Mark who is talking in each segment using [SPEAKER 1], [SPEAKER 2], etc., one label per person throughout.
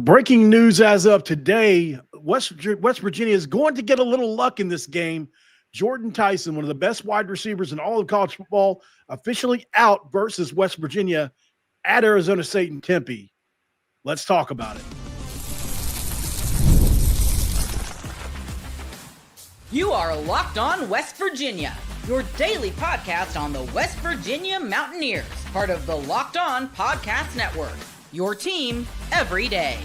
[SPEAKER 1] Breaking news as of today, West Virginia is going to get a little luck in this game. Jordan Tyson, one of the best wide receivers in all of college football, officially out versus West Virginia at Arizona State and Tempe. Let's talk about it.
[SPEAKER 2] You are Locked On West Virginia, your daily podcast on the West Virginia Mountaineers, part of the Locked On Podcast Network. Your team every day.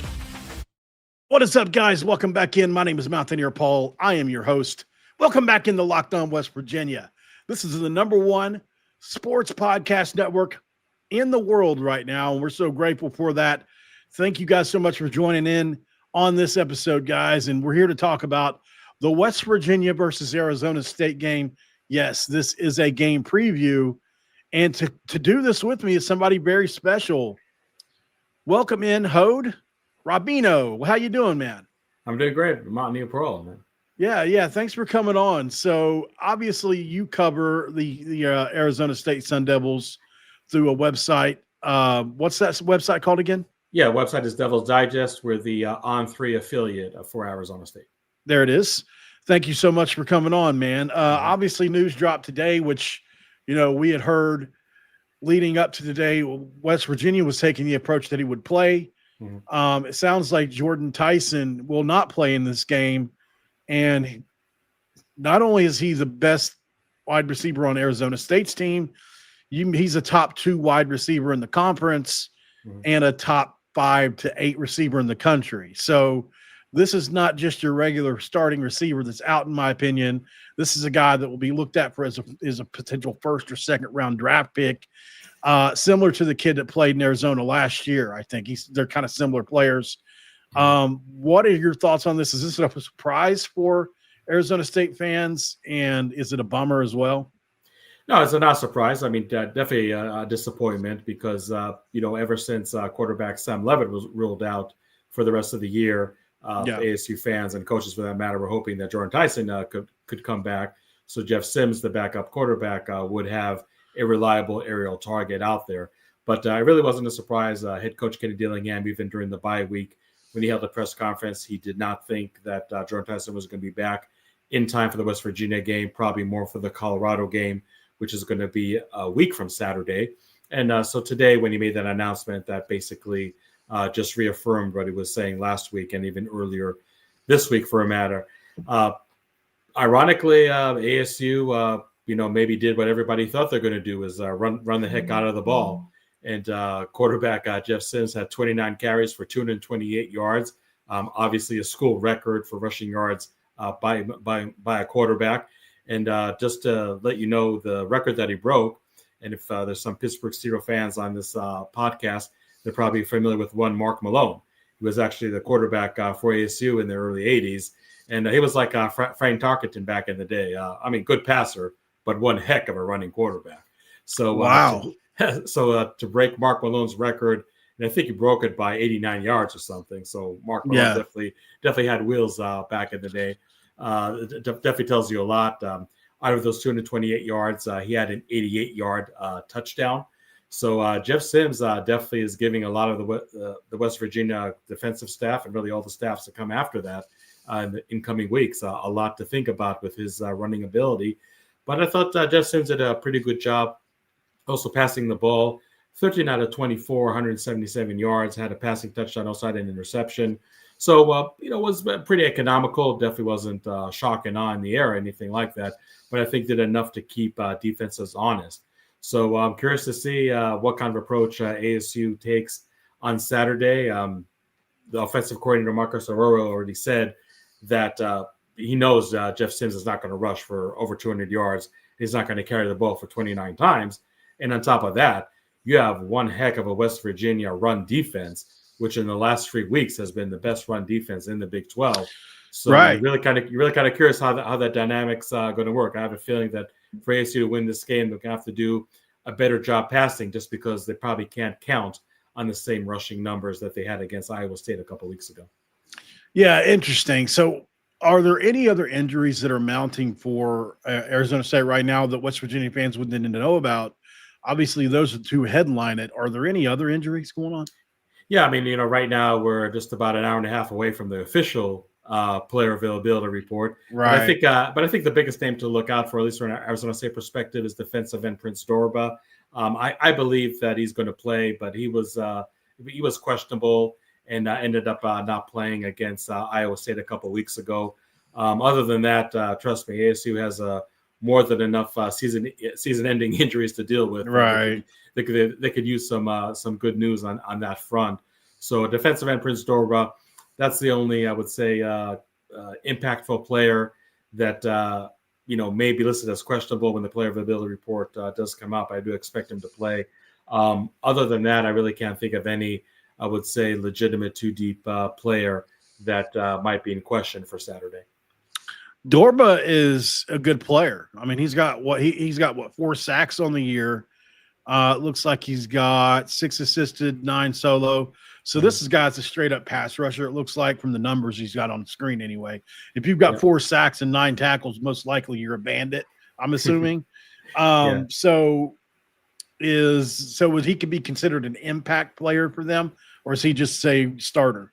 [SPEAKER 1] What is up, guys? Welcome back in. My name is Mountaineer Paul. I am your host. Welcome back in the Locked On West Virginia. This is the number one sports podcast network in the world right now, and we're so grateful for that. Thank you guys so much for joining in on this episode, guys, and we're here to talk about the West Virginia versus Arizona State game. Yes, this is a game preview, and to do this with me is somebody very special. Welcome in, Hode Robino. How you doing, man?
[SPEAKER 3] I'm doing great. Mountaineer Pro, man.
[SPEAKER 1] Yeah. Thanks for coming on. So obviously you cover the Arizona State Sun Devils through a website. What's that website called again?
[SPEAKER 3] Yeah, website is Devil's Digest. We're the On3 affiliate for Arizona State.
[SPEAKER 1] There it is. Thank you so much for coming on, man. Obviously news dropped today, which, we had heard leading up to today. West Virginia was taking the approach that he would play. Mm-hmm. It sounds like Jordan Tyson will not play in this game. And not only is he the best wide receiver on Arizona State's team, he's a top 2 wide receiver in the conference and a top 5 to 8 receiver in the country. So this is not just your regular starting receiver that's out, in my opinion. This is a guy that will be looked at for as a potential first or second round draft pick, similar to the kid that played in Arizona last year. I think they're kind of similar players. What are your thoughts on this? Is this a surprise for Arizona State fans, and is it a bummer as well?
[SPEAKER 3] No, it's not a surprise. I mean, definitely a disappointment because, ever since quarterback Sam Levitt was ruled out for the rest of the year, ASU fans and coaches, for that matter, were hoping that Jordan Tyson could come back. So Jeff Sims, the backup quarterback, would have a reliable aerial target out there. But it really wasn't a surprise. Head coach Kenny Dillingham, even during the bye week, when he held a press conference, he did not think that Jordan Tyson was going to be back in time for the West Virginia game, probably more for the Colorado game, which is going to be a week from Saturday. And so today, when he made that announcement, that basically just reaffirmed what he was saying last week and even earlier this week, for a matter. Ironically, ASU, maybe did what everybody thought they're going to do, is run the heck out of the ball. And quarterback Jeff Sims had 29 carries for 228 yards. Obviously, a school record for rushing yards by a quarterback. And just to let you know the record that he broke, and if there's some Pittsburgh Steelers fans on this podcast, they're probably familiar with one Mark Malone. He was actually the quarterback for ASU in the early 80s. And he was like Frank Tarkenton back in the day. Good passer, but one heck of a running quarterback. So
[SPEAKER 1] wow.
[SPEAKER 3] To break Mark Malone's record, and I think he broke it by 89 yards or something. So Mark Malone definitely had wheels back in the day. It definitely tells you a lot. Out of those 228 yards, he had an 88-yard touchdown. So Jeff Sims definitely is giving a lot of the West Virginia defensive staff and really all the staffs that come after that in the incoming weeks a lot to think about with his running ability. But I thought Jeff Sims did a pretty good job also passing the ball. 13 out of 24, 177 yards, had a passing touchdown, also had an interception. So, was pretty economical. Definitely wasn't shock and awe in the air or anything like that, but I think did enough to keep defenses honest. So I'm curious to see what kind of approach ASU takes on Saturday. The offensive coordinator, Marcus Arroyo, already said that he knows Jeff Sims is not going to rush for over 200 yards. He's not going to carry the ball for 29 times. And on top of that, you have one heck of a West Virginia run defense, which in the last 3 weeks has been the best run defense in the Big 12. So
[SPEAKER 1] right.
[SPEAKER 3] You're really kind of curious how that dynamic's going to work. I have a feeling that for ASU to win this game, they're going to have to do a better job passing, just because they probably can't count on the same rushing numbers that they had against Iowa State a couple of weeks ago.
[SPEAKER 1] Yeah, interesting. So are there any other injuries that are mounting for Arizona State right now that West Virginia fans would need to know about? Obviously, those are two headline it. Are there any other injuries going on?
[SPEAKER 3] Yeah, I mean, right now we're just about an hour and a half away from the official player availability report.
[SPEAKER 1] Right.
[SPEAKER 3] But I think the biggest name to look out for, at least from an Arizona State perspective, is defensive end Prince Dorba. I believe that he's going to play, but he was questionable and ended up not playing against Iowa State a couple of weeks ago. Other than that, trust me, ASU has more than enough season-ending injuries to deal with.
[SPEAKER 1] Right.
[SPEAKER 3] They could use some good news on that front. So defensive end Prince Dorba, that's the only, I would say, impactful player that may be listed as questionable when the player availability report does come up. I do expect him to play. Other than that, I really can't think of any, I would say, legitimate two-deep player that might be in question for Saturday.
[SPEAKER 1] Dorba is a good player. I mean, he's got 4 sacks on the year. It looks like he's got 6 assisted, 9 solo. So this is guy's a straight up pass rusher. It looks like from the numbers he's got on the screen anyway. If you've got 4 sacks and 9 tackles, most likely you're a bandit, I'm assuming. So would he could be considered an impact player for them, or is he just say starter?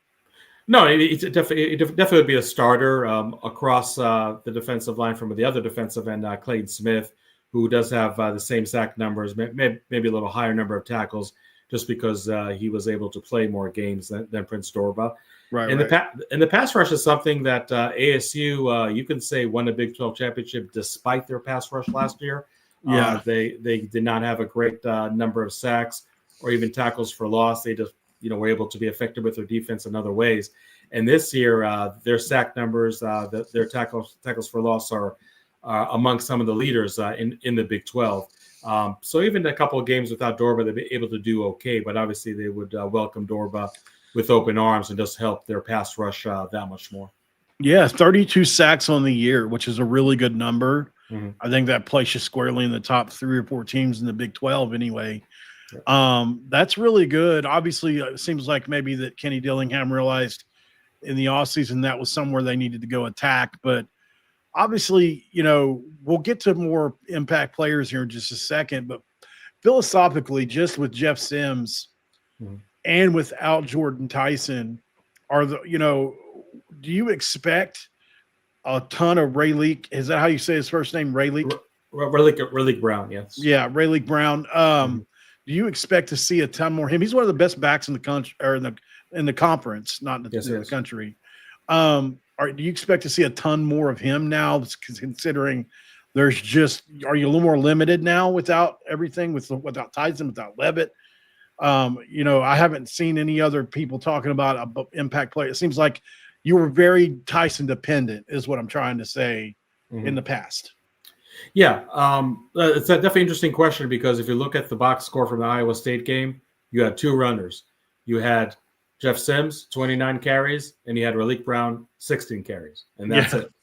[SPEAKER 3] No, it definitely would be a starter across the defensive line from the other defensive end, Clayton Smith, who does have the same sack numbers, maybe a little higher number of tackles, just because he was able to play more games than Prince Dorba.
[SPEAKER 1] Right.
[SPEAKER 3] And the pass rush is something that ASU, you can say, won a Big 12 championship despite their pass rush last year.
[SPEAKER 1] Yeah,
[SPEAKER 3] they did not have a great number of sacks or even tackles for loss. They just were able to be effective with their defense in other ways. And this year, their sack numbers, their tackles for loss are among some of the leaders in the Big 12. So even a couple of games without Dorba, they'd be able to do okay. But obviously, they would welcome Dorba with open arms and just help their pass rush that much more.
[SPEAKER 1] Yeah, 32 sacks on the year, which is a really good number.
[SPEAKER 3] Mm-hmm.
[SPEAKER 1] I think that places you squarely in the top 3 or 4 teams in the Big 12 anyway. That's really good. Obviously, it seems like maybe that Kenny Dillingham realized in the offseason that was somewhere they needed to go attack. But obviously, we'll get to more impact players here in just a second. But philosophically, just with Jeff Sims and without Jordan Tyson, do you expect a ton of Rayleigh? Is that how you say his first name, Rayleigh?
[SPEAKER 3] Rayleigh Brown, yes.
[SPEAKER 1] Yeah, Rayleigh Brown. Do you expect to see a ton more him? He's one of the best backs in the country, or in the conference, not in the country. Do you expect to see a ton more of him now, considering are you a little more limited now without everything, without Tyson, without Levitt? I haven't seen any other people talking about an impact player. It seems like you were very Tyson dependent, is what I'm trying to say, in the past.
[SPEAKER 3] Yeah, it's a definitely interesting question, because if you look at the box score from the Iowa State game, you had 2 runners. You had Jeff Sims, 29 carries, and you had Rayleigh Brown, 16 carries, and that's it.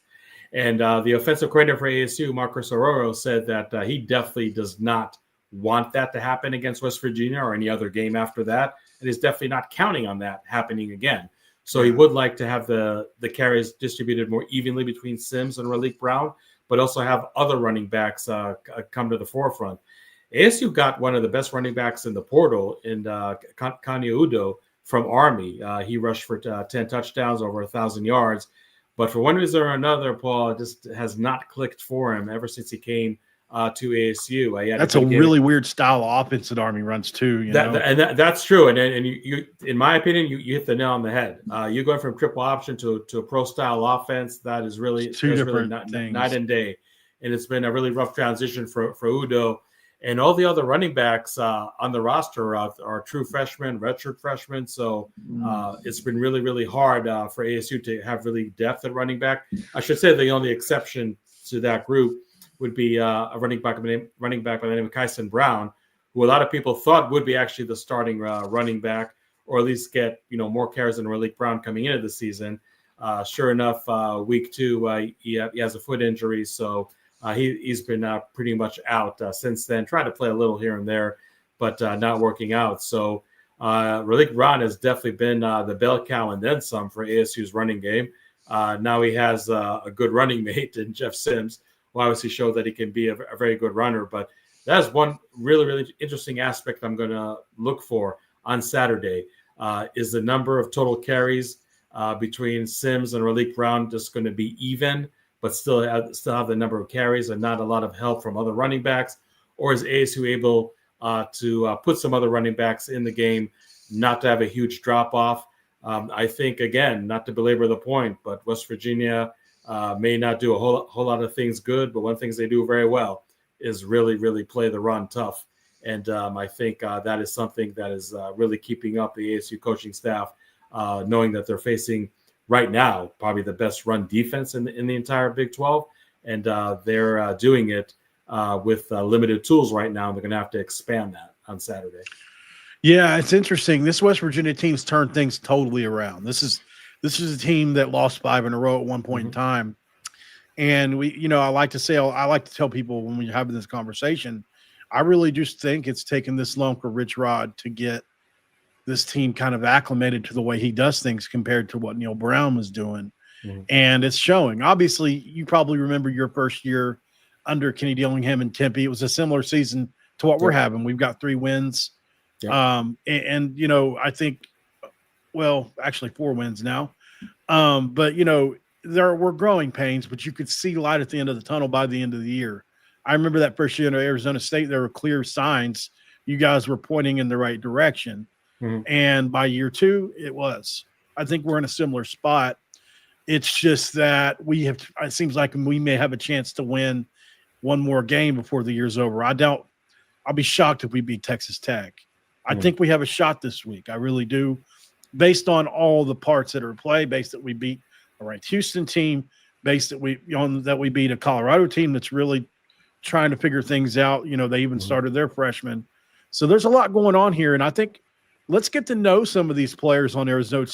[SPEAKER 3] And the offensive coordinator for ASU, Marcus Arroyo, said that he definitely does not want that to happen against West Virginia or any other game after that, and is definitely not counting on that happening again. So he would like to have the carries distributed more evenly between Sims and Rayleigh Brown, but also have other running backs come to the forefront. ASU got one of the best running backs in the portal in Kanye Udo from Army. He rushed for 10 touchdowns, over 1,000 yards. But for one reason or another, Paul, it just has not clicked for him ever since he came to ASU.
[SPEAKER 1] That's a really weird style of offense that Army runs too.
[SPEAKER 3] That's true. And you, in my opinion, you hit the nail on the head. You're going from triple option to a pro style offense. That is really night and day. And it's been a really rough transition for Udo. And all the other running backs on the roster are true freshmen, redshirt freshmen. So it's been really, really hard for ASU to have really depth at running back. I should say the only exception to that group would be a running back by the name of Kyson Brown, who a lot of people thought would be actually the starting running back, or at least get more carries than Rayleigh Brown coming into the season. Sure enough, week 2 he has a foot injury, so he's been pretty much out since then. Tried to play a little here and there, but not working out. So Rayleigh Brown has definitely been the bell cow and then some for ASU's running game. Now he has a good running mate in Jeff Sims, who obviously showed that he can be a very good runner. But that's one really, really interesting aspect I'm going to look for on Saturday. Is the number of total carries between Sims and Raleek Brown just going to be even, but still have the number of carries and not a lot of help from other running backs? Or is ASU able to put some other running backs in the game, not to have a huge drop-off? I think, again, not to belabor the point, but West Virginia may not do a whole lot of things good, but one of the things they do very well is really, really play the run tough. And I think that is something that is really keeping up the ASU coaching staff, knowing that they're facing right now probably the best run defense in the entire Big 12. And they're doing it with limited tools right now. And they're going to have to expand that on Saturday.
[SPEAKER 1] Yeah, it's interesting. This West Virginia team's turned things totally around. This is a team that lost 5 in a row at one point in time. And I like to tell people when we're having this conversation, I really just think it's taken this long for Rich Rod to get this team kind of acclimated to the way he does things compared to what Neil Brown was doing. And it's showing. Obviously, you probably remember your first year under Kenny Dillingham and Tempe. It was a similar season to what we're having. We've got 3 wins. I think, well, actually 4 wins now. But there were growing pains, but you could see light at the end of the tunnel by the end of the year. I remember that first year in Arizona State, there were clear signs you guys were pointing in the right direction. And by year 2, it was. I think we're in a similar spot. It's just that it seems like we may have a chance to win one more game before the year's over. I'll be shocked if we beat Texas Tech. I think we have a shot this week. I really do, based on all the parts that are in play, based that we beat a ranked Houston team, based that we beat a Colorado team that's really trying to figure things out. They even started their freshmen. So there's a lot going on here, and I think let's get to know some of these players on Arizona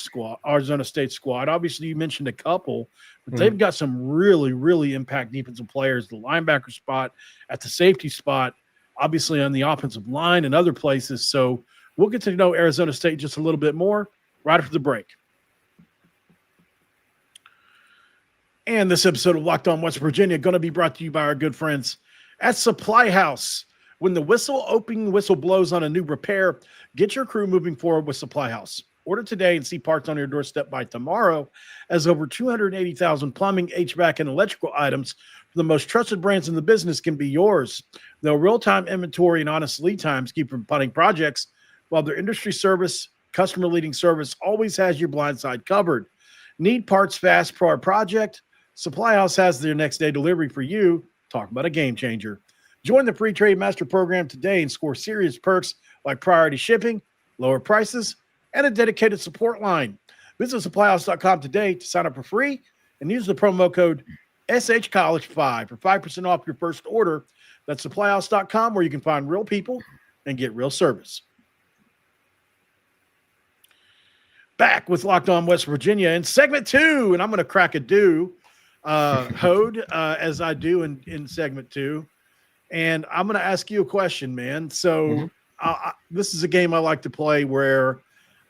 [SPEAKER 1] State squad. Obviously, you mentioned a couple, but they've got some really, really impact defensive players, the linebacker spot, at the safety spot, obviously on the offensive line and other places. So we'll get to know Arizona State just a little bit more right after the break. And this episode of Locked On West Virginia going to be brought to you by our good friends at Supply House. When the opening whistle blows on a new repair, get your crew moving forward with Supply House. Order today and see parts on your doorstep by tomorrow, as over 280,000 plumbing, HVAC, and electrical items from the most trusted brands in the business can be yours. Their real-time inventory and honest lead times keep from putting projects, while their industry service, customer-leading service always has your blind side covered. Need parts fast for our project? Supply House has their next-day delivery for you. Talk about a game changer. Join the free Trade Master program today and score serious perks like priority shipping, lower prices, and a dedicated support line. Visit supplyhouse.com today to sign up for free and use the promo code SHCollege5 for 5% off your first order. That's supplyhouse.com, where you can find real people and get real service. Back with Locked On West Virginia in segment 2, and I'm going to crack a Hode, as I do in segment 2. And I'm going to ask you a question, man. So this is a game I like to play where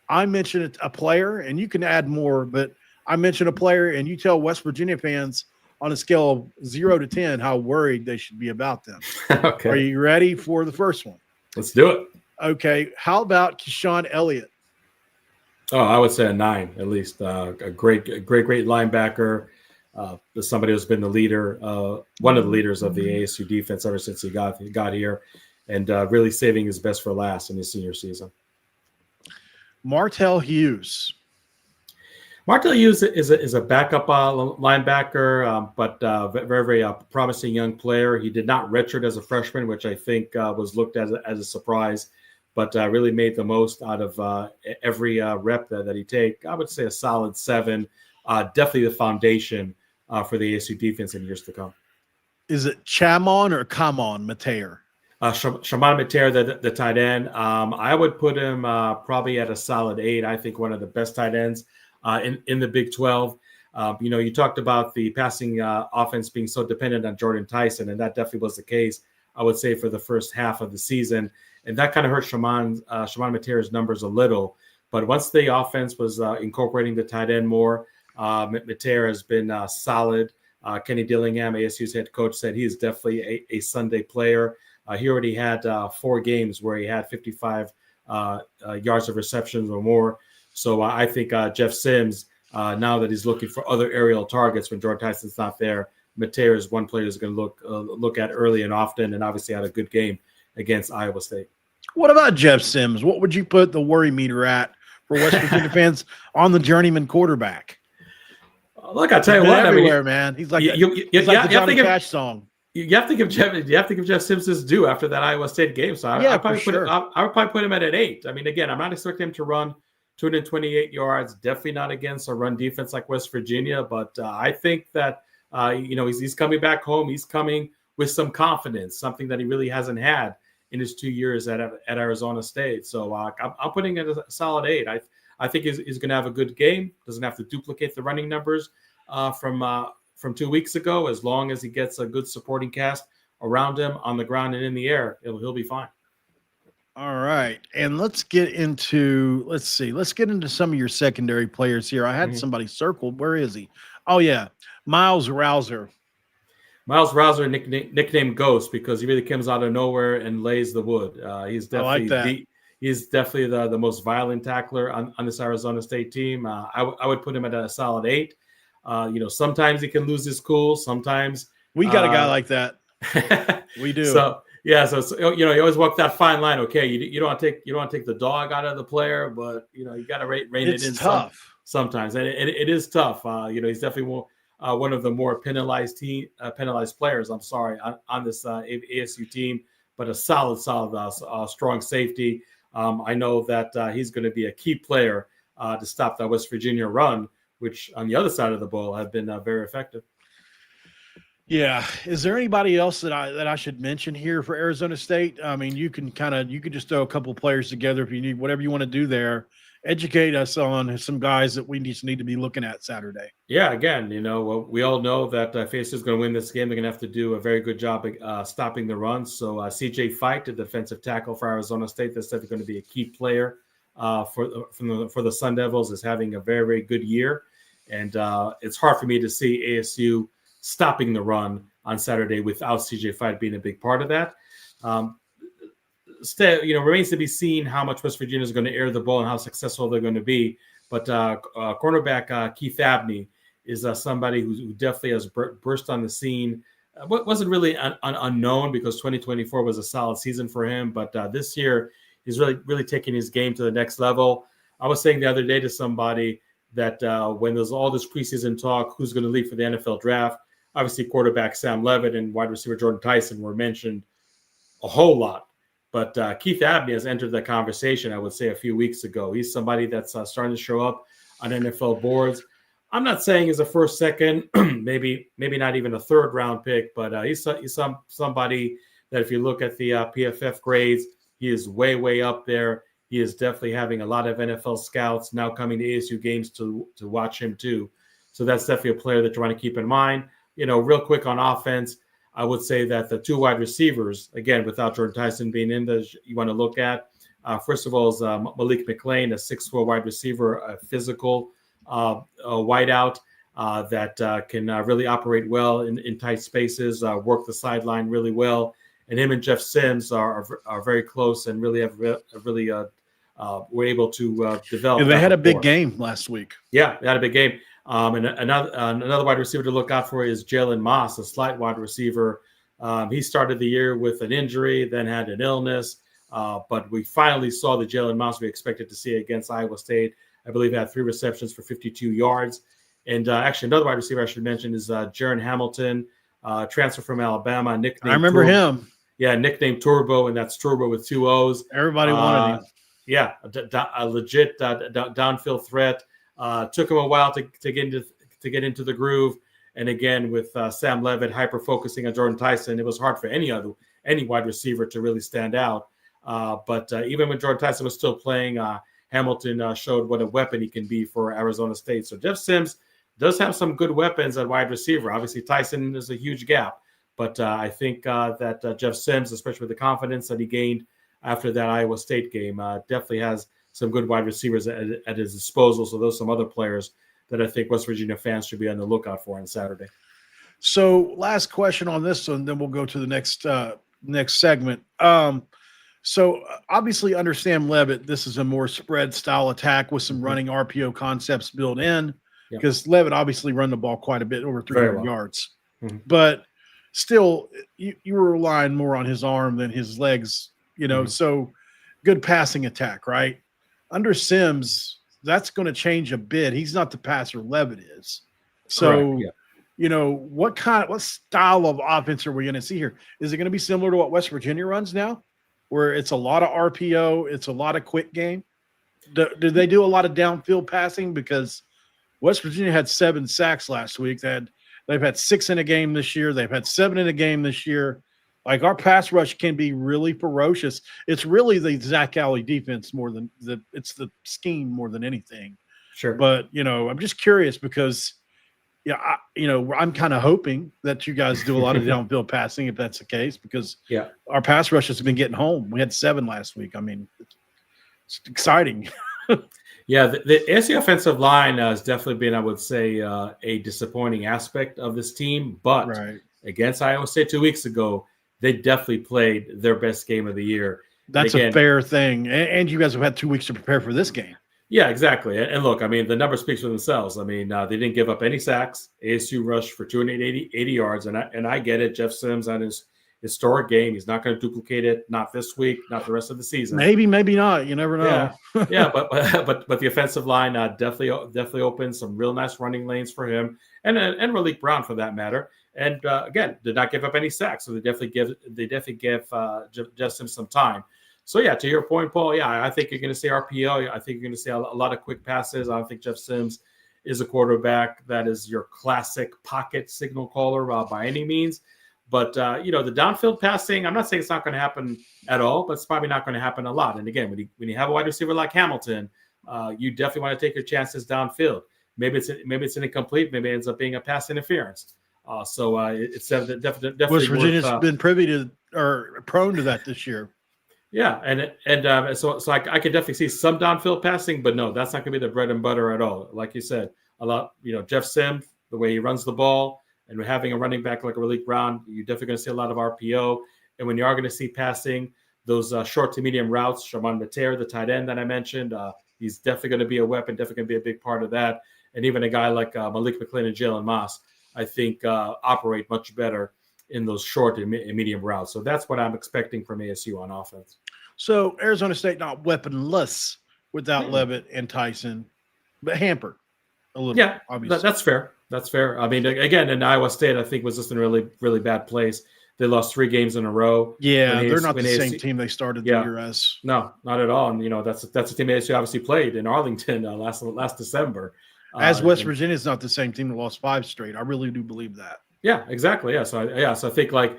[SPEAKER 1] I mention a player, and you can add more, but I mention a player, and you tell West Virginia fans on a scale of 0 to 10 how worried they should be about them.
[SPEAKER 3] Okay.
[SPEAKER 1] Are you ready for the first one?
[SPEAKER 3] Let's do it.
[SPEAKER 1] Okay. How about Keyshawn Elliott?
[SPEAKER 3] Oh, I would say a 9 at least. A great linebacker. Somebody who's been the leader, one of the leaders of the ASU defense ever since he got here, and really saving his best for last in his senior season.
[SPEAKER 1] Martell Hughes.
[SPEAKER 3] Martell Hughes is a backup linebacker, but very, very promising young player. He did not redshirt as a freshman, which I think was looked at as a surprise, but really made the most out of every rep that he take. I would say a solid 7. Definitely the foundation for the ASU defense in years to come.
[SPEAKER 1] Is it Chamon or Kamon Mateer?
[SPEAKER 3] Shaman Mateer, the tight end. I would put him probably at a solid 8. I think one of the best tight ends in the Big 12. You talked about the passing offense being so dependent on Jordan Tyson, and that definitely was the case, I would say, for the first half of the season. And that kind of hurt Shaman Mateer's numbers a little. But once the offense was incorporating the tight end more, Mateer has been solid. Kenny Dillingham, ASU's head coach, said he is definitely a Sunday player. He already had 4 games where he had 55 yards of receptions or more. So I think Jeff Sims, now that he's looking for other aerial targets when Jordan Tyson's not there, Mateer is one player who's going to look at early and often, and obviously had a good game against Iowa State.
[SPEAKER 1] What about Jeff Sims? What would you put the worry meter at for West Virginia fans on the journeyman quarterback?
[SPEAKER 3] Look, I tell you what,
[SPEAKER 1] everywhere, man. He's like the Johnny Cash song.
[SPEAKER 3] You have to give Jeff Sims his due after that Iowa State game. So I would probably put him at an 8. I mean, again, I'm not expecting him to run 228 yards. Definitely not against a run defense like West Virginia. But I think that he's coming back home. He's coming with some confidence, something that he really hasn't had in his 2 years at Arizona State. So I'm putting it a solid 8. I think he's going to have a good game. Doesn't have to duplicate the running numbers from 2 weeks ago. As long as he gets a good supporting cast around him on the ground and in the air, he'll be fine.
[SPEAKER 1] All right. And let's get into some of your secondary players here. I had somebody circled. Where is he? Oh, yeah. Miles Rouser.
[SPEAKER 3] Miles Rouser, nicknamed Ghost, because he really comes out of nowhere and lays the wood. He's definitely he's definitely the most violent tackler on this Arizona State team. I would put him at a solid 8. Sometimes he can lose his cool. Sometimes
[SPEAKER 1] we got a guy like that. We do.
[SPEAKER 3] So you always walk that fine line. Okay, you don't want to take the dog out of the player, but you got to rein it in.
[SPEAKER 1] It's tough
[SPEAKER 3] sometimes, and it is tough. He's definitely one of the more penalized players. I'm sorry, on this ASU team, but a solid, strong safety. I know that he's going to be a key player to stop that West Virginia run, which on the other side of the ball have been very effective.
[SPEAKER 1] Yeah. Is there anybody else that I should mention here for Arizona State? I mean, you can just throw a couple players together if you need, whatever you want to do there. Educate us on some guys that we just need to be looking at Saturday.
[SPEAKER 3] Yeah, again, we all know that FASU is going to win this game. They're going to have to do a very good job stopping the run. So CJ Fite, the defensive tackle for Arizona State, that's definitely going to be a key player for the Sun Devils, is having a very, very good year. And it's hard for me to see ASU stopping the run on Saturday without CJ Fite being a big part of that. Remains to be seen how much West Virginia is going to air the ball and how successful they're going to be. But cornerback Keith Abney is somebody who definitely has burst on the scene. Wasn't really unknown, because 2024 was a solid season for him. But this year, he's really taking his game to the next level. I was saying the other day to somebody that when there's all this preseason talk, who's going to leave for the NFL draft, obviously quarterback Sam Levitt and wide receiver Jordan Tyson were mentioned a whole lot. But Keith Abney has entered the conversation, I would say, a few weeks ago. He's somebody that's starting to show up on NFL boards. I'm not saying he's a first, second, maybe not even a third round pick, but he's somebody that if you look at the PFF grades, he is way, way up there. He is definitely having a lot of NFL scouts now coming to ASU games to watch him too. So that's definitely a player that you want to keep in mind. Real quick on offense, I would say that the 2 wide receivers, again, without Jordan Tyson being in, you want to look at. First of all is Malik McLean, a 6'4" wide receiver, a physical wideout that can really operate well in tight spaces, work the sideline really well. And him and Jeff Sims are very close and really were able to develop.
[SPEAKER 1] Yeah, they had a big game last week.
[SPEAKER 3] Yeah, they had a big game. And another wide receiver to look out for is Jalen Moss, a slight wide receiver. He started the year with an injury, then had an illness. But we finally saw the Jalen Moss we expected to see against Iowa State. I believe he had 3 receptions for 52 yards. And actually, another wide receiver I should mention is Jaron Hamilton, transfer from Alabama. Nicknamed
[SPEAKER 1] I remember him.
[SPEAKER 3] Yeah, nicknamed Turbo, and that's Turbo with 2 O's.
[SPEAKER 1] Everybody wanted him.
[SPEAKER 3] Yeah, a legit downfield threat. Took him a while to get into the groove, and again with Sam Levitt hyper focusing on Jordan Tyson, it was hard for any wide receiver to really stand out. But even when Jordan Tyson was still playing, Hamilton showed what a weapon he can be for Arizona State. So Jeff Sims does have some good weapons at wide receiver. Obviously, Tyson is a huge gap, but I think that Jeff Sims, especially with the confidence that he gained after that Iowa State game, definitely has some good wide receivers at his disposal. So those are some other players that I think West Virginia fans should be on the lookout for on Saturday.
[SPEAKER 1] So last question on this one, then we'll go to the next segment. So obviously, under Sam Levitt, this is a more spread style attack with some running RPO concepts built in, because Levitt obviously run the ball quite a bit, over 300 yards. But still, you were relying more on his arm than his legs, so good passing attack, right? Under Sims, that's going to change a bit. He's not the passer Levitt is. So, what style of offense are we going to see here? Is it going to be similar to what West Virginia runs now, where it's a lot of RPO, it's a lot of quick game? Do they do a lot of downfield passing? Because West Virginia had 7 sacks last week. They've had 6 in a game this year. They've had 7 in a game this year. Like, our pass rush can be really ferocious. It's really the Zach Alley defense more than it's the scheme more than anything.
[SPEAKER 3] Sure.
[SPEAKER 1] But, I'm just curious because, I'm kind of hoping that you guys do a lot of downfield passing if that's the case, because our pass rush has been getting home. We had 7 last week. I mean, it's exciting.
[SPEAKER 3] Yeah, the ASU offensive line has definitely been, I would say, a disappointing aspect of this team. But against Iowa State 2 weeks ago, they definitely played their best game of the year.
[SPEAKER 1] That's a fair thing. And you guys have had 2 weeks to prepare for this game.
[SPEAKER 3] Yeah, exactly. And look, I mean, the numbers speak for themselves. I mean, they didn't give up any sacks. ASU rushed for 280 yards. And I get it. Jeff Sims on his historic game. He's not going to duplicate it. Not this week. Not the rest of the season.
[SPEAKER 1] Maybe not. You never know.
[SPEAKER 3] Yeah, but the offensive line definitely opened some real nice running lanes for him, and Malik Brown for that matter. And again, did not give up any sacks. So they definitely give Jeff Sims some time. So, yeah, to your point, Paul, I think you're going to see RPO. I think you're going to see a lot of quick passes. I don't think Jeff Sims is a quarterback that is your classic pocket signal caller by any means. But, the downfield passing, I'm not saying it's not going to happen at all, but it's probably not going to happen a lot. And, again, when you have a wide receiver like Hamilton, you definitely want to take your chances downfield. Maybe it's an incomplete. Maybe it ends up being a pass interference. It's definitely
[SPEAKER 1] West Virginia's been privy to or prone to that this year.
[SPEAKER 3] Yeah, so I could definitely see some downfield passing, but no, that's not going to be the bread and butter at all. Like you said, a lot, Jeff Sims, the way he runs the ball, and we're having a running back like Malik Brown, you're definitely going to see a lot of RPO. And when you are going to see passing, those short to medium routes, Shamon Mater, the tight end that I mentioned, he's definitely going to be a weapon, definitely going to be a big part of that. And even a guy like Malik McClain and Jalen Moss, I think operate much better in those short and medium routes. So that's what I'm expecting from ASU on offense.
[SPEAKER 1] So Arizona State not weaponless without Levitt and Tyson, but hampered a little.
[SPEAKER 3] Yeah,
[SPEAKER 1] obviously.
[SPEAKER 3] That's fair. That's fair. I mean, again, in Iowa State, I think was just in a really, really bad place. They lost 3 games in a row.
[SPEAKER 1] Yeah, they're not the same team they started the year as.
[SPEAKER 3] No, not at all. And that's a team ASU obviously played in Arlington last December.
[SPEAKER 1] As West Virginia is not the same team that lost 5 straight. I really do believe that.
[SPEAKER 3] Yeah, exactly. Yeah. So I think like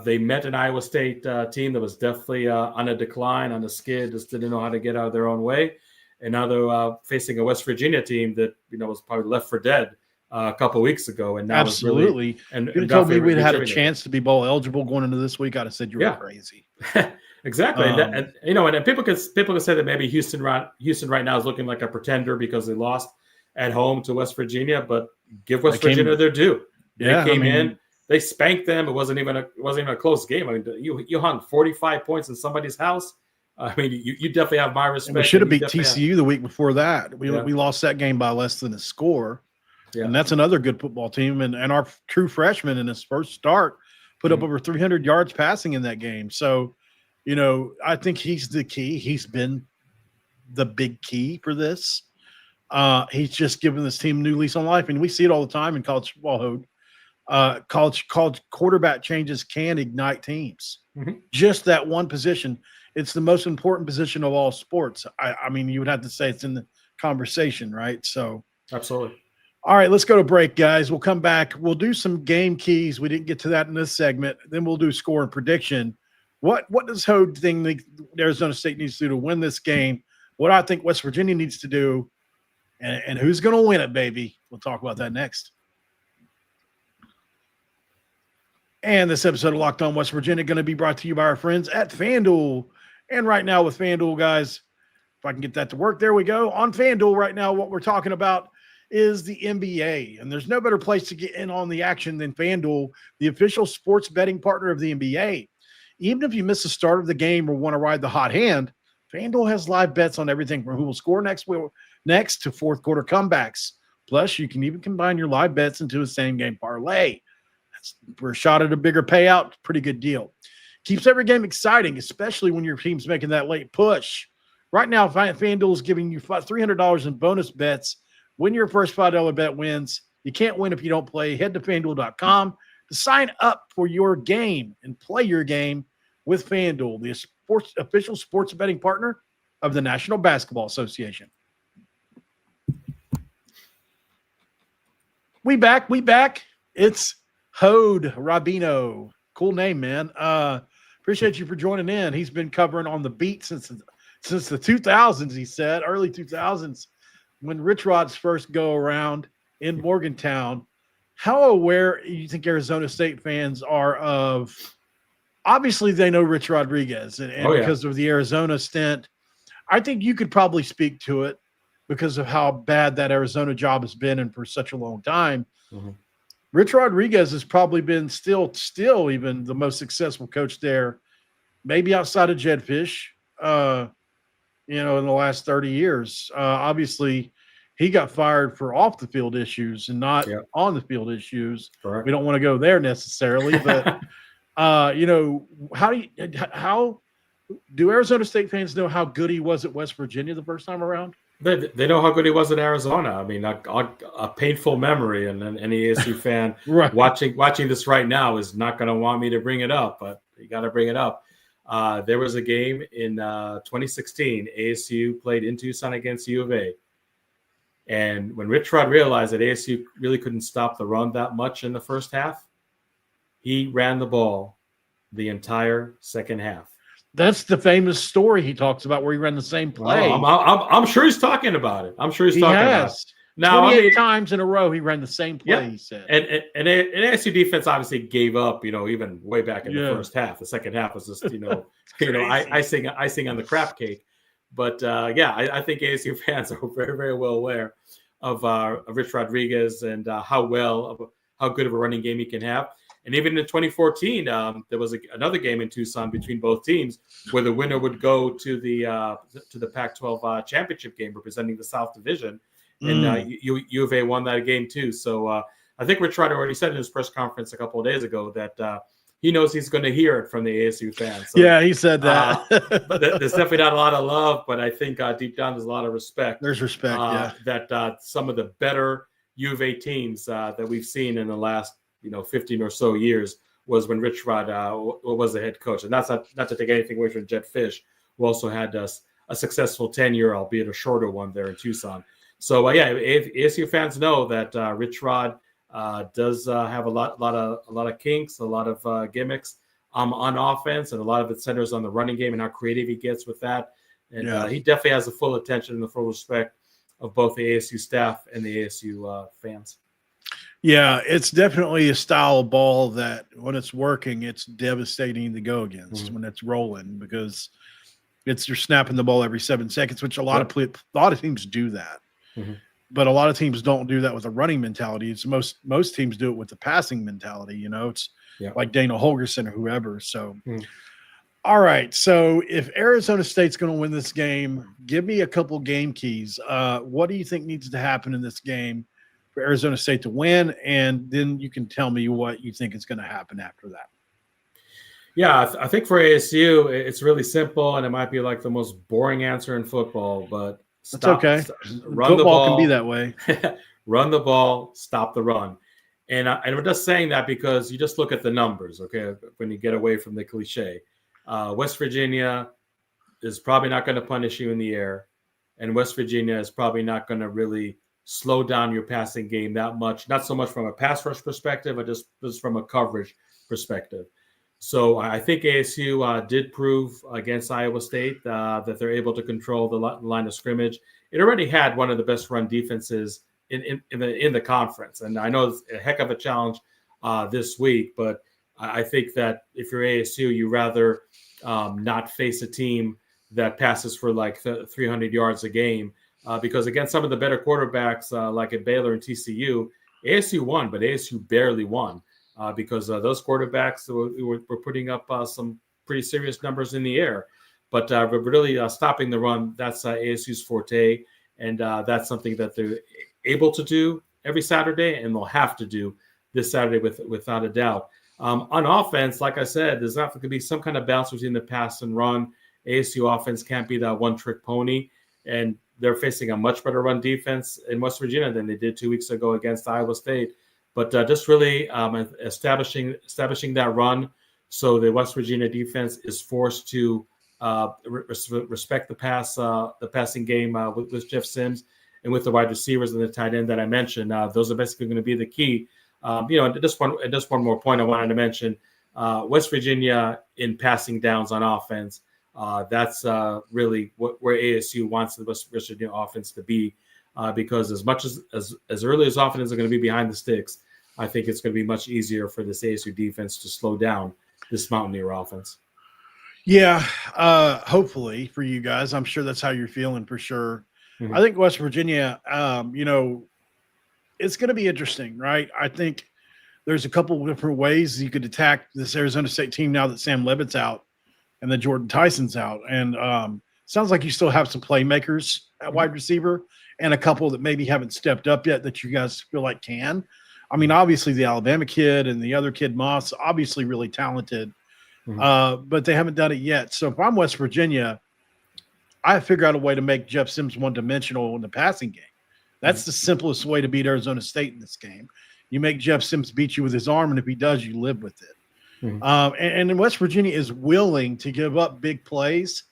[SPEAKER 3] they met an Iowa State team that was definitely on a decline, on a skid, just didn't know how to get out of their own way. And now they're facing a West Virginia team that was probably left for dead a couple of weeks ago. And now
[SPEAKER 1] absolutely. And you told me we'd had a chance to be bowl eligible going into this week. I'd have said you were crazy.
[SPEAKER 3] Exactly. And people can say that maybe Houston right now is looking like a pretender because they lost at home to West Virginia, but give West Virginia their due. They came in, they spanked them. It wasn't even a close game. I mean, you hung 45 points in somebody's house. I mean, you definitely have my respect.
[SPEAKER 1] And we should have beat TCU the week before that. We lost that game by less than a score. Yeah. And that's another good football team. And our true freshman in his first start put up over 300 yards passing in that game. So, I think he's the key. He's been the big key for this. He's just given this team a new lease on life. And we see it all the time in college football, Hode. College quarterback changes can ignite teams. Just that one position. It's the most important position of all sports. I mean, you would have to say it's in the conversation, right? So
[SPEAKER 3] absolutely.
[SPEAKER 1] All right, let's go to break, guys. We'll come back. We'll do some game keys. We didn't get to that in this segment. Then we'll do score and prediction. What does Hode think Arizona State needs to do to win this game? What I think West Virginia needs to do, and who's going to win it, baby? We'll talk about that next. And this episode of Locked On West Virginia going to be brought to you by our friends at FanDuel. And right now with FanDuel, guys, if I can get that to work, there we go. On FanDuel right now, what we're talking about is the NBA. And there's no better place to get in on the action than FanDuel, the official sports betting partner of the NBA. Even if you miss the start of the game or want to ride the hot hand, FanDuel has live bets on everything from who will score next to fourth quarter comebacks. Plus, you can even combine your live bets into a same game parlay. That's for a shot at a bigger payout. Pretty good deal. Keeps every game exciting, especially when your team's making that late push. Right now, FanDuel is giving you $300 in bonus bets when your first $5 bet wins. You can't win if you don't play. Head to FanDuel.com to sign up for your game and play your game with FanDuel, the official sports betting partner of the National Basketball Association. We back. It's Hode Rabino. Cool name, man. Appreciate you for joining in. He's been covering on the beat since the 2000s, he said, early 2000s, when Rich Rod's first go around in Morgantown. How aware you think Arizona State fans are of, obviously they know Rich Rodriguez and because of the Arizona stint, I think you could probably speak to it because of how bad that Arizona job has been and for such a long time. Mm-hmm. Rich Rodriguez has probably been still even the most successful coach there, maybe outside of Jed Fish, in the last 30 years. Obviously, he got fired for off the field issues and not on the field issues. Correct. We don't want to go there necessarily, but how do Arizona State fans know how good he was at West Virginia the first time around?
[SPEAKER 3] They know how good he was in Arizona. I mean, a painful memory, and any ASU fan watching this right now is not going to want me to bring it up, but you got to bring it up. There was a game in 2016. ASU played in Tucson against U of A. And when Rich Rod realized that ASU really couldn't stop the run that much in the first half, he ran the ball the entire second half.
[SPEAKER 1] That's the famous story he talks about where he ran the same play.
[SPEAKER 3] I'm sure he's talking about it. About it.
[SPEAKER 1] Now, 28 times in a row he ran the same play, he said.
[SPEAKER 3] And ASU defense obviously gave up, even way back in the first half. The second half was just, icing on the crap cake. But, I think ASU fans are very, very well aware of Rich Rodriguez and how good of a running game he can have. And even in 2014, there was another game in Tucson between both teams where the winner would go to the Pac-12 championship game representing the South Division. And U of A won that game too. So I think Rich Rod already said in his press conference a couple of days ago that he knows he's going to hear it from the ASU fans. So,
[SPEAKER 1] yeah, he said that.
[SPEAKER 3] There's definitely not a lot of love, but I think deep down there's a lot of respect.
[SPEAKER 1] There's respect,
[SPEAKER 3] that some of the better U of A teams that we've seen in the last 15 or so years was when Rich Rod was the head coach. And that's not to take anything away from Jed Fish, who also had a successful tenure, albeit a shorter one there in Tucson. So ASU fans know that Rich Rod does have a lot of kinks, a lot of gimmicks on offense, and a lot of it centers on the running game and how creative he gets with that. And he definitely has the full attention and the full respect of both the ASU staff and the ASU fans.
[SPEAKER 1] Yeah, it's definitely a style of ball that when it's working, it's devastating to go against when it's rolling, because you're snapping the ball every 7 seconds, which a lot of teams do that. Mm-hmm. But a lot of teams don't do that with a running mentality. It's most teams do it with the passing mentality. It's like Dana Holgerson or whoever. So, all right. So if Arizona State's going to win this game, give me a couple game keys. What do you think needs to happen in this game for Arizona State to win? And then you can tell me what you think is going to happen after that.
[SPEAKER 3] Yeah, I think for ASU, it's really simple, and it might be like the most boring answer in football, but
[SPEAKER 1] that's okay.
[SPEAKER 3] Run
[SPEAKER 1] Football
[SPEAKER 3] the ball.
[SPEAKER 1] Can be that way.
[SPEAKER 3] Run the ball, stop the run. And we're just saying that because you just look at the numbers, okay, when you get away from the cliche. West Virginia is probably not going to punish you in the air, and West Virginia is probably not going to really slow down your passing game that much, not so much from a pass rush perspective, but just from a coverage perspective. So I think ASU did prove against Iowa State that they're able to control the line of scrimmage. It already had one of the best run defenses in the conference, and I know it's a heck of a challenge this week. But I think that if you're ASU, you rather not face a team that passes for like 300 yards a game, because against some of the better quarterbacks like at Baylor and TCU, ASU won, but ASU barely won. Because those quarterbacks were putting up some pretty serious numbers in the air. But really stopping the run, that's ASU's forte, and that's something that they're able to do every Saturday, and they'll have to do this Saturday without a doubt. On offense, like I said, there's not going to be some kind of balance between the pass and run. ASU offense can't be that one-trick pony, and they're facing a much better run defense in West Virginia than they did 2 weeks ago against Iowa State. But just really establishing that run, so the West Virginia defense is forced to respect the passing game with Jeff Sims and with the wide receivers and the tight end that I mentioned. Those are basically going to be the key. Just one more point I wanted to mention. West Virginia in passing downs on offense. That's really where ASU wants the West Virginia offense to be, because as much as early as often as they're going to be behind the sticks, I think it's going to be much easier for this ASU defense to slow down this Mountaineer offense.
[SPEAKER 1] Yeah, hopefully for you guys. I'm sure that's how you're feeling for sure. Mm-hmm. I think West Virginia, it's going to be interesting, right? I think there's a couple of different ways you could attack this Arizona State team now that Sam Levitt's out and then Jordan Tyson's out. And sounds like you still have some playmakers at wide receiver and a couple that maybe haven't stepped up yet that you guys feel like can. I mean, obviously the Alabama kid and the other kid, Moss, obviously really talented, but they haven't done it yet. So if I'm West Virginia, I figure out a way to make Jeff Sims one-dimensional in the passing game. That's the simplest way to beat Arizona State in this game. You make Jeff Sims beat you with his arm, and if he does, you live with it. And West Virginia is willing to give up big plays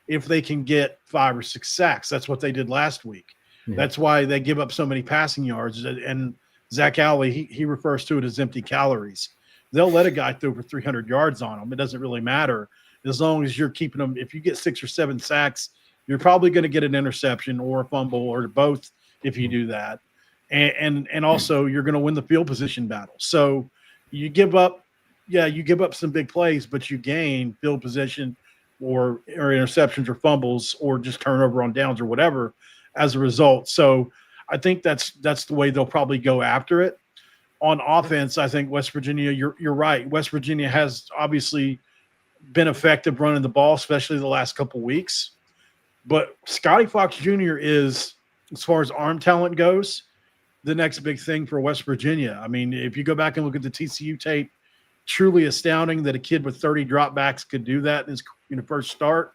[SPEAKER 1] if they can get 5 or 6 sacks. That's what they did last week. That's why they give up so many passing yards. And Zach Alley, he refers to it as empty calories. They'll let a guy throw for 300 yards on them. It doesn't really matter as long as you're keeping them. If you get 6 or 7 sacks, you're probably going to get an interception or a fumble or both if you do that. And also you're going to win the field position battle. So you give up some big plays, but you gain field position or interceptions or fumbles or just turnover on downs or whatever as a result. So I think that's the way they'll probably go after it. On offense, I think West Virginia, you're right. West Virginia has obviously been effective running the ball, especially the last couple weeks. But Scotty Fox Jr. is, as far as arm talent goes, the next big thing for West Virginia. I mean, if you go back and look at the TCU tape, truly astounding that a kid with 30 dropbacks could do that in his first start.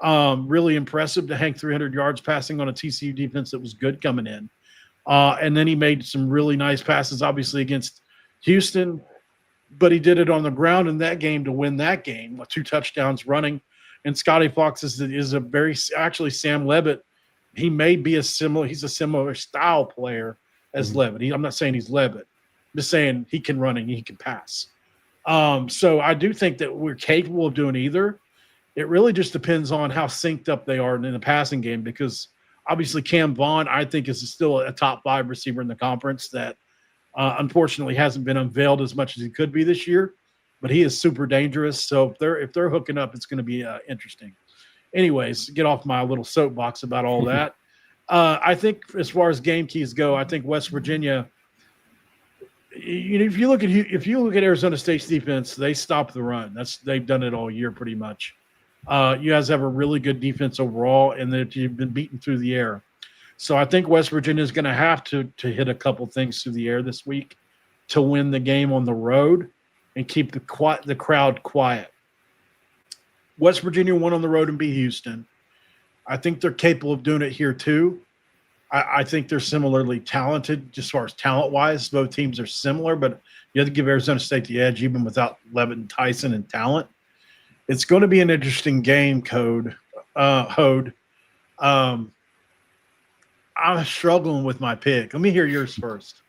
[SPEAKER 1] Really impressive to hang 300 yards passing on a TCU defense that was good coming in. And then he made some really nice passes, obviously, against Houston, but he did it on the ground in that game to win that game, 2 touchdowns running. And Scotty Fox is a very – actually, Sam Levitt, he's a similar style player as Levitt. I'm not saying he's Levitt. I'm just saying he can run and he can pass. So I do think that we're capable of doing either. It really just depends on how synced up they are in the passing game, because obviously Cam Vaughn, I think, is still a top 5 receiver in the conference that unfortunately hasn't been unveiled as much as he could be this year, but he is super dangerous. So if they're hooking up, it's going to be interesting. Anyways, get off my little soapbox about all that. I think as far as game keys go, I think West Virginia, if you look at Arizona State's defense, they stop the run. They've done it all year pretty much. You guys have a really good defense overall, and that you've been beaten through the air. So I think West Virginia is going to have to hit a couple things through the air this week to win the game on the road and keep the crowd quiet. West Virginia won on the road and beat Houston. I think they're capable of doing it here too. I think they're similarly talented as far as talent-wise. Both teams are similar, but you have to give Arizona State the edge even without Levitt and Tyson and talent. It's going to be an interesting game, Hode. I'm struggling with my pick. Let me hear yours first.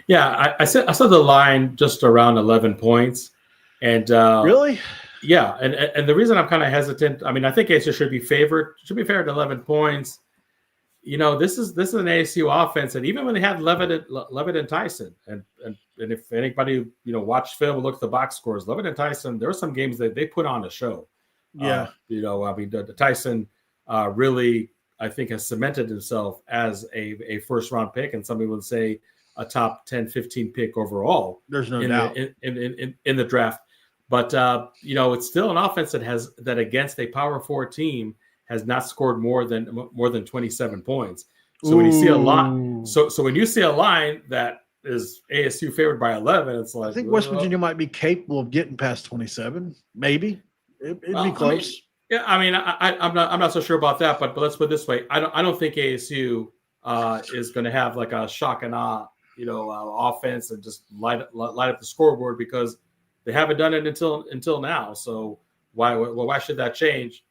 [SPEAKER 3] Yeah, I said the line just around 11 points. And
[SPEAKER 1] really?
[SPEAKER 3] Yeah, and the reason I'm kind of hesitant, I mean, I think ASU should be favored at 11 points. This is an ASU offense, and even when they had Levitt and Tyson, and if anybody watched film and looked at the box scores, Levitt and Tyson, there were some games that they put on a show.
[SPEAKER 1] Yeah,
[SPEAKER 3] the Tyson really, I think, has cemented himself as a first round pick, and somebody would say a top 10, 15 pick overall.
[SPEAKER 1] There's no doubt
[SPEAKER 3] in the draft. But it's still an offense that against a Power 4 team has not scored more than 27 points. So when you see a line, so when you see a line that is ASU favored by 11, it's like
[SPEAKER 1] I think West Virginia might be capable of getting past 27. Maybe it'd be close.
[SPEAKER 3] I'm not so sure about that. But let's put it this way: I don't think ASU is going to have like a shock and awe, offense and just light up the scoreboard, because they haven't done it until now. So why should that change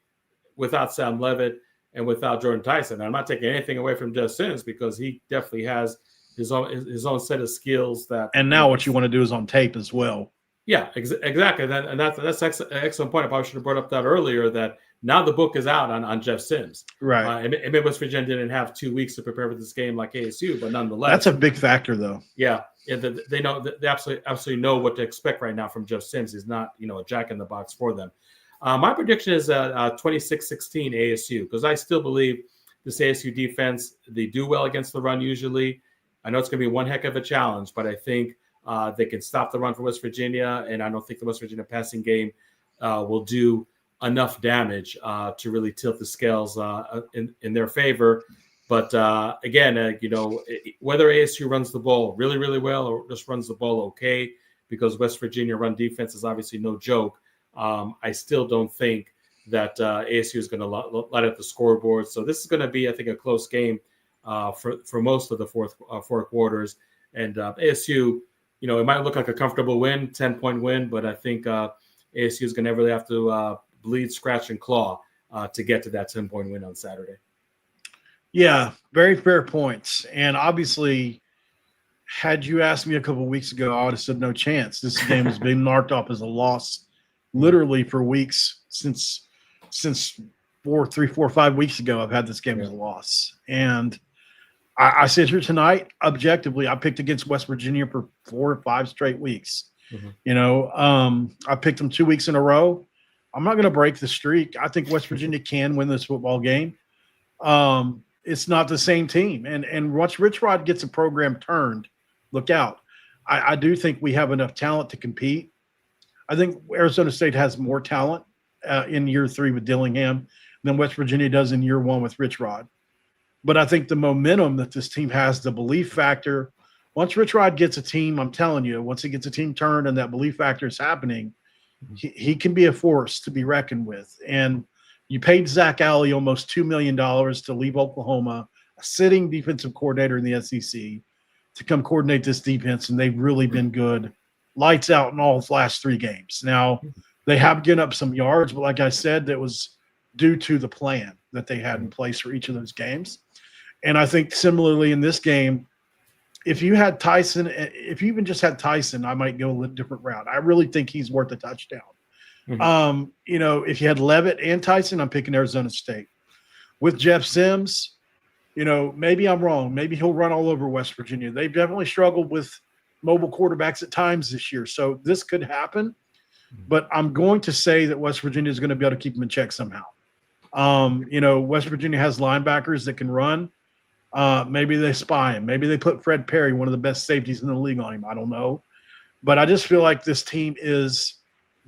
[SPEAKER 3] without Sam Levitt and without Jordan Tyson? I'm not taking anything away from Jeff Sims, because he definitely has his own set of skills that.
[SPEAKER 1] And now what you want to do is on tape as well.
[SPEAKER 3] Yeah, exactly. That's an excellent point. I probably should have brought up that earlier, that now the book is out on Jeff Sims.
[SPEAKER 1] Right.
[SPEAKER 3] And West Virginia didn't have 2 weeks to prepare for this game like ASU, but nonetheless.
[SPEAKER 1] That's a big factor, though.
[SPEAKER 3] Yeah. They know, they absolutely know what to expect right now from Jeff Sims. He's not, a jack in the box for them. My prediction is 26-16 ASU, because I still believe this ASU defense, they do well against the run usually. I know it's going to be one heck of a challenge, but I think they can stop the run for West Virginia, and I don't think the West Virginia passing game will do enough damage to really tilt the scales in their favor. But again, whether ASU runs the ball really, really well or just runs the ball okay, because West Virginia run defense is obviously no joke, I still don't think that ASU is going to light up the scoreboard. So this is going to be, I think, a close game for most of the four quarters. And ASU, it might look like a comfortable win, 10-point win, but I think ASU is going to really have to bleed, scratch, and claw to get to that 10-point win on Saturday.
[SPEAKER 1] Yeah, very fair points. And obviously, had you asked me a couple of weeks ago, I would have said no chance. This game has been marked off as a loss literally for weeks since 3, 4, 5 weeks ago. I've had this game as a loss. And I sit here tonight, objectively, I picked against West Virginia for 4 or 5 straight weeks. Mm-hmm. I picked them 2 weeks in a row. I'm not going to break the streak. I think West Virginia can win this football game. It's not the same team. And once Rich Rod gets a program turned, look out. I do think we have enough talent to compete. I think Arizona State has more talent in year 3 with Dillingham than West Virginia does in year 1 with Rich Rod. But I think the momentum that this team has, the belief factor, once Rich Rod gets a team, I'm telling you, once he gets a team turned and that belief factor is happening, he can be a force to be reckoned with. And you paid Zach Alley almost $2 million to leave Oklahoma, a sitting defensive coordinator in the SEC, to come coordinate this defense, and they've really been good. Lights out in all the last 3 games. Now, they have given up some yards, but like I said, that was due to the plan that they had in place for each of those games. And I think similarly in this game, if you had Tyson, if you even just had Tyson, I might go a little different route. I really think he's worth a touchdown. Mm-hmm. If you had Levitt and Tyson, I'm picking Arizona State. With Jeff Sims, maybe I'm wrong. Maybe he'll run all over West Virginia. They've definitely struggled with mobile quarterbacks at times this year. So this could happen. But I'm going to say that West Virginia is going to be able to keep him in check somehow. West Virginia has linebackers that can run. Maybe they spy him. Maybe they put Fred Perry, one of the best safeties in the league, on him. I don't know. But I just feel like this team is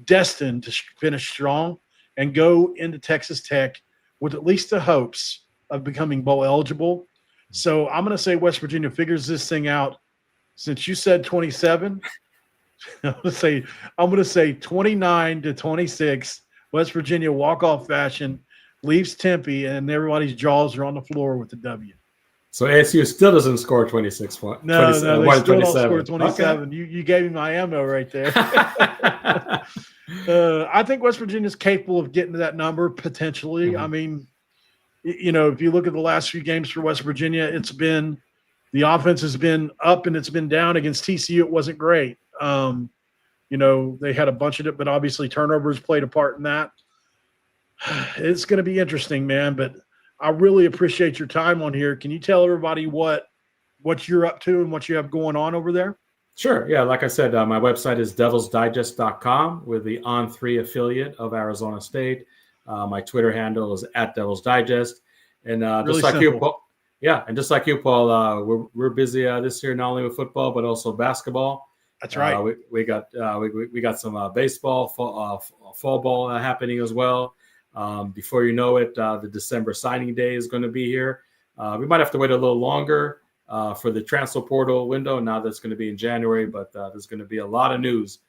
[SPEAKER 1] destined to finish strong and go into Texas Tech with at least the hopes of becoming bowl eligible. So I'm going to say West Virginia figures this thing out. Since you said 27, I'm going to say 29-26. West Virginia walk-off fashion leaves Tempe, and everybody's jaws are on the floor with the W.
[SPEAKER 3] So ASU still doesn't score 26 points.
[SPEAKER 1] No, they still don't score 27. Okay. You gave me my ammo right there. I think West Virginia is capable of getting to that number potentially. Mm-hmm. I mean, if you look at the last few games for West Virginia, the offense has been up and it's been down. Against TCU, it wasn't great. They had a bunch of it, but obviously turnovers played a part in that. It's going to be interesting, man, but I really appreciate your time on here. Can you tell everybody what you're up to and what you have going on over there?
[SPEAKER 3] Sure. Yeah. Like I said, my website is devilsdigest.com. We're the On3 affiliate of Arizona State. My Twitter handle is @devilsdigest. And
[SPEAKER 1] really
[SPEAKER 3] just like
[SPEAKER 1] simple.
[SPEAKER 3] you, Paul, and just like you, Paul, we're busy this year, not only with football, but also basketball.
[SPEAKER 1] That's right.
[SPEAKER 3] We got some baseball, fall ball happening as well. Before you know it, the December signing day is going to be here. We might have to wait a little longer for the transfer portal window. Now that's going to be in January, but there's going to be a lot of news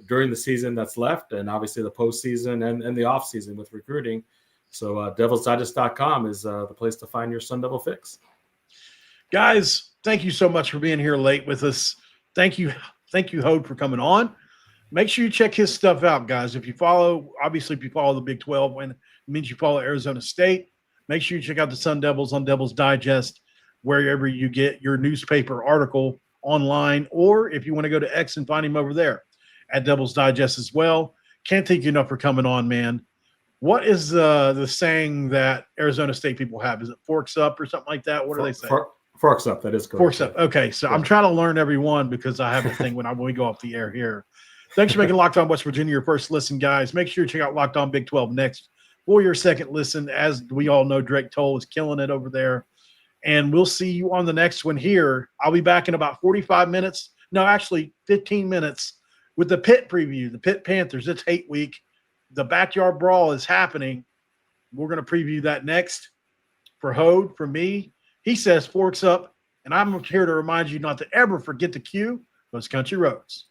[SPEAKER 3] during the season that's left, and obviously the postseason and the off season with recruiting. So devilsdigest.com is the place to find your Sun Devil fix.
[SPEAKER 1] Guys, thank you so much for being here late with us. Thank you, Hode, for coming on. Make sure you check his stuff out, guys. If you follow the Big 12, and it means you follow Arizona State, make sure you check out the Sun Devils on Devils Digest, wherever you get your newspaper article online, or if you want to go to X and find him over there at Devils Digest as well. Can't thank you enough for coming on, man. What is the saying that Arizona State people have? Is it forks up or something like that? What do they say?
[SPEAKER 3] Forks up. That is correct.
[SPEAKER 1] Forks up. Okay, so I'm trying to learn every one because I have a thing when we go off the air here. Thanks for making Locked On West Virginia your first listen, guys. Make sure you check out Locked On Big 12 next for your second listen. As we all know, Drake Toll is killing it over there. And we'll see you on the next one here. I'll be back in about 45 minutes. No, actually 15 minutes with the Pitt preview, the Pitt Panthers. It's hate week. The backyard brawl is happening. We're going to preview that next. For Hode, for me, he says forks up. And I'm here to remind you not to ever forget to cue those country roads.